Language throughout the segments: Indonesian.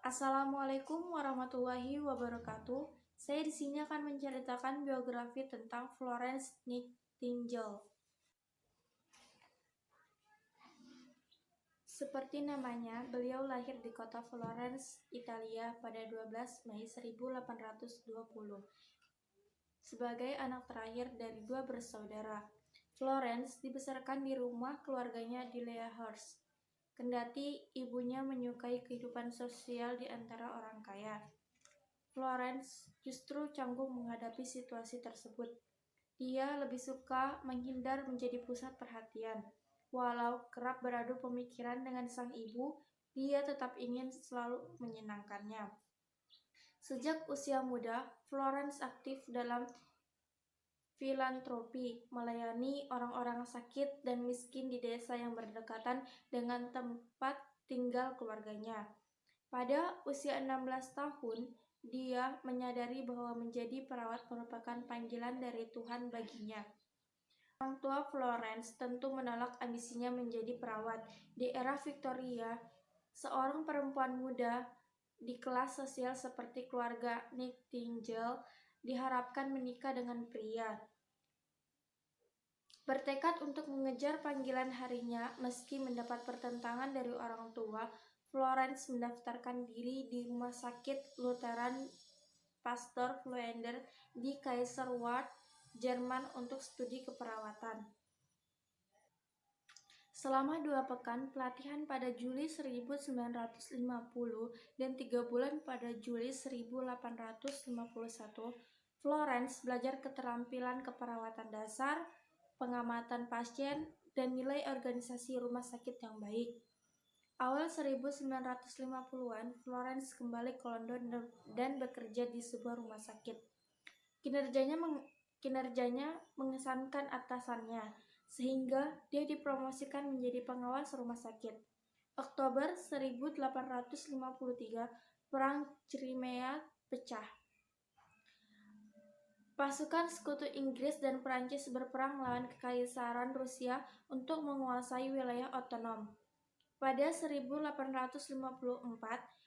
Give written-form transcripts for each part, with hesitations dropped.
Assalamualaikum warahmatullahi wabarakatuh. Saya di sini akan menceritakan biografi tentang Florence Nightingale. Seperti namanya, beliau lahir di kota Florence, Italia pada 12 Mei 1820 sebagai anak terakhir dari dua bersaudara. Florence dibesarkan di rumah keluarganya di Leahurst. Kendati ibunya menyukai kehidupan sosial di antara orang kaya, Florence justru canggung menghadapi situasi tersebut. Dia lebih suka menghindar menjadi pusat perhatian. Walau kerap beradu pemikiran dengan sang ibu, dia tetap ingin selalu menyenangkannya. Sejak usia muda, Florence aktif dalam filantropi, melayani orang-orang sakit dan miskin di desa yang berdekatan dengan tempat tinggal keluarganya. Pada usia 16 tahun, dia menyadari bahwa menjadi perawat merupakan panggilan dari Tuhan baginya. Orang tua Florence tentu menolak ambisinya menjadi perawat. Di era Victoria, seorang perempuan muda di kelas sosial seperti keluarga Nightingale diharapkan menikah dengan pria. Bertekad untuk mengejar panggilan harinya, meski mendapat pertentangan dari orang tua, Florence mendaftarkan diri di Rumah Sakit Lutheran Pastor Fluender di Kaiserslautern, Jerman untuk studi keperawatan. Selama 2 pekan pelatihan pada Juli 1950 dan 3 bulan pada Juli 1851, Florence belajar keterampilan keperawatan dasar, pengamatan pasien, dan nilai organisasi rumah sakit yang baik. Awal 1950-an, Florence kembali ke London dan bekerja di sebuah rumah sakit. Kinerjanya mengesankan atasannya, sehingga dia dipromosikan menjadi pengawas rumah sakit. Oktober 1853, Perang Crimea pecah. Pasukan sekutu Inggris dan Perancis berperang melawan Kekaisaran Rusia untuk menguasai wilayah otonom. Pada 1854,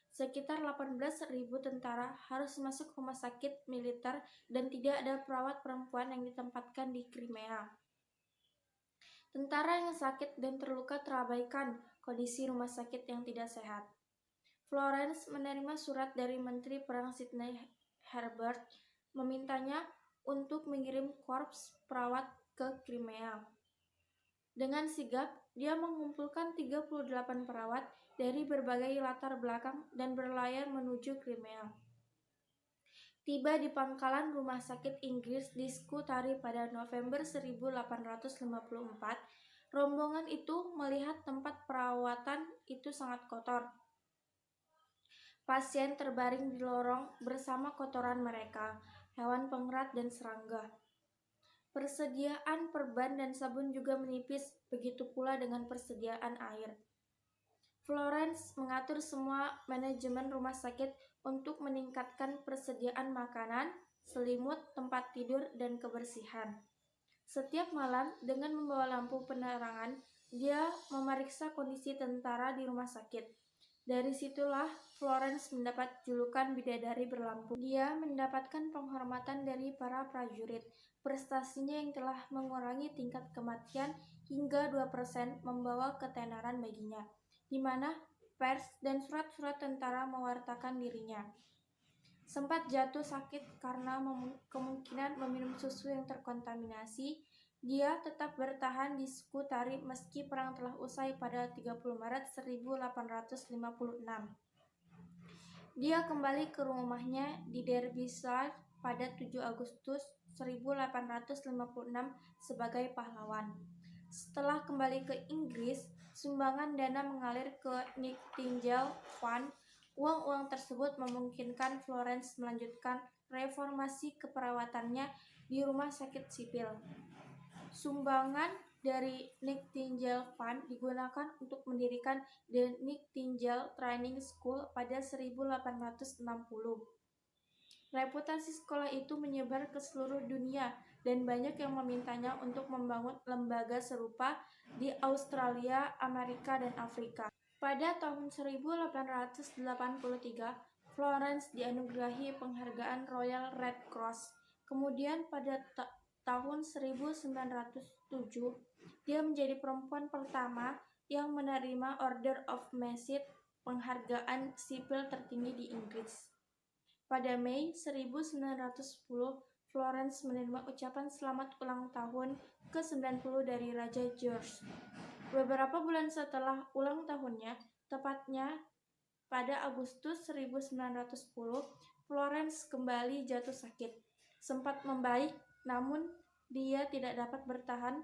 sekitar 18.000 tentara harus masuk rumah sakit militer dan tidak ada perawat perempuan yang ditempatkan di Crimea. Tentara yang sakit dan terluka terabaikan kondisi rumah sakit yang tidak sehat. Florence menerima surat dari Menteri Perang Sidney Herbert memintanya untuk mengirim korps perawat ke Crimea. Dengan sigap, dia mengumpulkan 38 perawat dari berbagai latar belakang dan berlayar menuju Crimea. Tiba di pangkalan rumah sakit Inggris di Scutari pada November 1854, rombongan itu melihat tempat perawatan itu sangat kotor. Pasien terbaring di lorong bersama kotoran mereka, hewan pengerat dan serangga. Persediaan perban dan sabun juga menipis, begitu pula dengan persediaan air. Florence mengatur semua manajemen rumah sakit untuk meningkatkan persediaan makanan, selimut, tempat tidur, dan kebersihan. Setiap malam, dengan membawa lampu penerangan, dia memeriksa kondisi tentara di rumah sakit. Dari situlah Florence mendapat julukan bidadari berlampu. Dia mendapatkan penghormatan dari para prajurit. Prestasinya yang telah mengurangi tingkat kematian hingga 2% membawa ketenaran baginya, di mana pers dan surat-surat tentara mewartakan dirinya. Sempat jatuh sakit karena kemungkinan meminum susu yang terkontaminasi, dia tetap bertahan di Scutari meski perang telah usai pada 30 Maret 1856. Dia kembali ke rumahnya di Derbyshire pada 7 Agustus 1856 sebagai pahlawan. Setelah kembali ke Inggris, sumbangan dana mengalir ke Nightingale Fund. Uang-uang tersebut memungkinkan Florence melanjutkan reformasi keperawatannya di rumah sakit sipil. Sumbangan dari Nightingale Fund digunakan untuk mendirikan The Nightingale Training School pada 1860. Reputasi sekolah itu menyebar ke seluruh dunia dan banyak yang memintanya untuk membangun lembaga serupa di Australia, Amerika, dan Afrika. Pada tahun 1883, Florence dianugerahi penghargaan Royal Red Cross. Kemudian pada tahun 1907, dia menjadi perempuan pertama yang menerima Order of Merit, penghargaan sipil tertinggi di Inggris. Pada Mei 1910, Florence menerima ucapan selamat ulang tahun ke-90 dari Raja George. Beberapa bulan setelah ulang tahunnya, tepatnya pada Agustus 1910, Florence kembali jatuh sakit. Sempat membaik, namun dia tidak dapat bertahan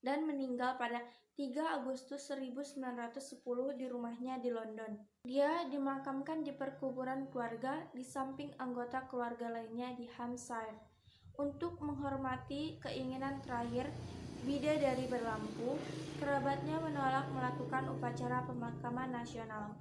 dan meninggal pada 3 Agustus 1910 di rumahnya di London. Dia dimakamkan di perkuburan keluarga di samping anggota keluarga lainnya di Hampshire. Untuk menghormati keinginan terakhir bidadari berlampu, kerabatnya menolak melakukan upacara pemakaman nasional.